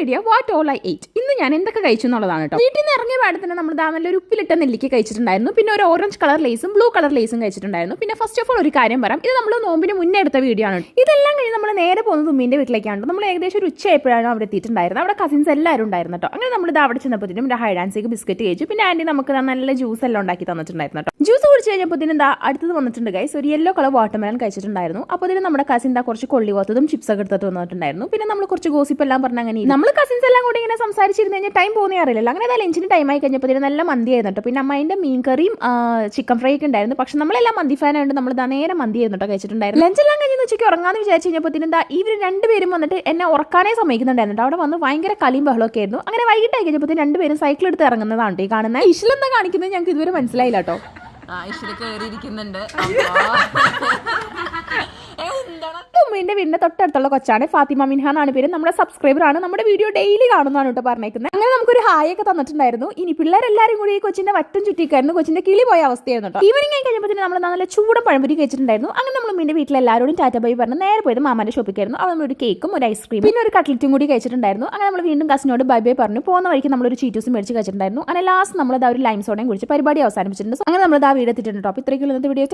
Video what all I ate. ഇന്ന് ഞാൻ എന്തൊക്കെ കഴിച്ചു എന്നുള്ളതാണ് കേട്ടോ. വീട്ടിൽ നിന്ന് ഇറങ്ങിയ പാടെ തന്നെ നമ്മൾ നല്ലൊരു ഉപ്പിലിട്ട നെല്ലിക്ക കഴിച്ചിട്ടുണ്ടായിരുന്നു. പിന്നെ ഒരു ഓറഞ്ച് കളർ ലേസും ബ്ലൂ കളർ ലേസും കഴിച്ചിട്ടുണ്ടായിരുന്നു. പിന്നെ ഫസ്റ്റ് ഓഫ് ഓൾ ഒരു കാര്യം പറയാം, ഇത് നമ്മൾ നോമ്പിന് മുന്നേ എടുത്ത വീഡിയോ ആണ്. ഇതെല്ലാം കഴിഞ്ഞ് നമ്മൾ നേരെ പോകുന്നത് ഉമ്മീൻ്റെ വീട്ടിലേക്കാണ്. നമ്മൾ ഏകദേശം ഒരു ഉച്ചയായപ്പോഴാണ് അവിടെ എത്തിയിട്ടുണ്ടായിരുന്നത്. അവിടെ കസിൻസ് എല്ലാവരും ഉണ്ടായിരുന്നു കേട്ടോ. അങ്ങനെ നമ്മൾ ഇത് അവിടെ ചെന്നപ്പോഴത്തേനും ഒരു ഹൈഡ് ആൻഡ് സീക്ക് ബിസ്ക്കറ്റ് കഴിച്ചു. പിന്നെ ആൻറ്റി നമുക്ക് നല്ല ജ്യൂസ് എല്ലാം ഉണ്ടാക്കി തന്നിട്ടുണ്ടായിരുന്നു കേട്ടോ. ജ്യൂസ് കുടിച്ച് കഴിഞ്ഞപ്പോഴത്തേനും എന്താ അടുത്തത് വന്നിട്ടുണ്ട് ഗൈസ്. ഒരു യെല്ലോ കളർ വാട്ടർമെലൺ കഴിച്ചിട്ടുണ്ടായിരുന്നു. അപ്പോൾ ഇതിന് നമ്മുടെ കസിൻ കുറച്ച് കൊള്ളി പോത്തതും ചിപ്സ് ഒക്കെ എടുത്തിട്ട് വന്നിട്ടുണ്ടായിരുന്നു. പിന്നെ നമ്മൾ കുറച്ച് ഗോസിപ്പ് എല്ലാം പറഞ്ഞ അങ്ങനെ നമ്മൾ കസിൻസ് എല്ലാം കൂടി ഇങ്ങനെ സംസാരിച്ചിരുന്നു കഴിഞ്ഞാൽ ടൈം പോകുന്നേ അറിയില്ലല്ലോ. അങ്ങനെ ലഞ്ചിന് ടൈം ആയി കഴിഞ്ഞപ്പോൾ നല്ല മന്തി ആയിരുന്നു കേട്ടോ. പിന്നെ അമ്മേൻ്റെ മീൻ കറിയും ചിക്കൻ ഫ്രൈ ഒക്കെ ഉണ്ടായിരുന്നു. പക്ഷെ നമ്മളെല്ലാം മന്തി ഫാനായതുകൊണ്ട് നമ്മൾ നേരെ മന്തി ആയിരുന്നു കേട്ടോ കഴിച്ചിട്ടുണ്ടായിരുന്നു. ലഞ്ചെല്ലാം കഴിഞ്ഞ് ഉച്ചയ്ക്ക് ഉറങ്ങാന്ന് വിചാരിച്ചു കഴിഞ്ഞപ്പോൾ എന്താ ഇവർ രണ്ടുപേരും വന്നിട്ട് എന്നെ ഉറക്കാനേ സമ്മതിക്കുന്നുണ്ടായിരുന്നു. അവിടെ വന്ന് ഭയങ്കര കളിയും ബഹളമൊക്കെ ആയിരുന്നു. അങ്ങനെ വൈകിട്ടായി കഴിഞ്ഞപ്പോൾ രണ്ടുപേരും സൈക്കിൾ എടുത്ത് ഇറങ്ങുന്നതാണ് ഈ കാണുന്നത്. ഇഷിലെന്താ കാണിക്കുന്നത് ഞങ്ങൾക്ക് ഇതുവരെ മനസ്സിലായില്ല കേട്ടോ. ഉമ്മീൻ്റെ വീടിന്റെ തൊട്ടടുത്തുള്ള കൊച്ചാണ് ഫാത്തിമ മിൻഹ എന്നാണ് പേര്. നമ്മുടെ സബ്സ്ക്രൈബർ ആണ്. നമ്മുടെ വീഡിയോ ഡെയിലി കാണുന്നതാണ് കേട്ടോ പറഞ്ഞേക്കുന്നത്. അങ്ങനെ നമുക്കൊരു ഹായ് ഒക്കെ തന്നിട്ടുണ്ടായിരുന്നു. ഇനി പിള്ളേരെല്ലാവരും കൂടി ഈ കൊച്ചിന്റെ വറ്റം ചുറ്റിക്കായിരുന്നു. കൊച്ചിന്റെ കിളി പോയ അവസ്ഥയായിരുന്നു കേട്ടോ. ഈവനിങ് ആയി കഴിഞ്ഞപ്പോൾ നമ്മൾ നല്ല ചൂടൻ പഴംപൊരി കഴിച്ചിട്ടുണ്ടായിരുന്നു. അങ്ങനെ നമ്മൾ ഉമ്മീൻ്റെ വീട്ടിൽ എല്ലാവരോടും ടാറ്റ ബൈ പറഞ്ഞ് നേരെ പോയത് മാമാന്റെ ഷോപ്പിക്കായിരുന്നു. അവിടെ നമ്മൾ ഒരു കേക്കും ഒരു ഐസ്ക്രീം പിന്നെ ഒരു കട്ട്ലറ്റും കൂടി കഴിച്ചിട്ടുണ്ടായിരുന്നു. അങ്ങനെ നമ്മൾ വീണ്ടും കസിനോട് ബൈ ബൈ പറഞ്ഞു. പോകുന്ന വഴിക്ക് നമ്മളൊരു ചീറ്റൂസും മേടിച്ച് കഴിച്ചിട്ടുണ്ടായിരുന്നു. അങ്ങനെ ലാസ്റ്റ് നമ്മൾ ഒരു ലൈം സോഡയും കുടിച്ച് പരിപാടി അവസാനിപ്പിച്ചിട്ടുണ്ട്. അങ്ങനെ നമ്മൾ വീട് എത്തിയിട്ടുണ്ട് കേട്ടോ. അപ്പോൾ ഇത്രയ്ക്കുള്ള ഇന്നത്തെ വീഡിയോ.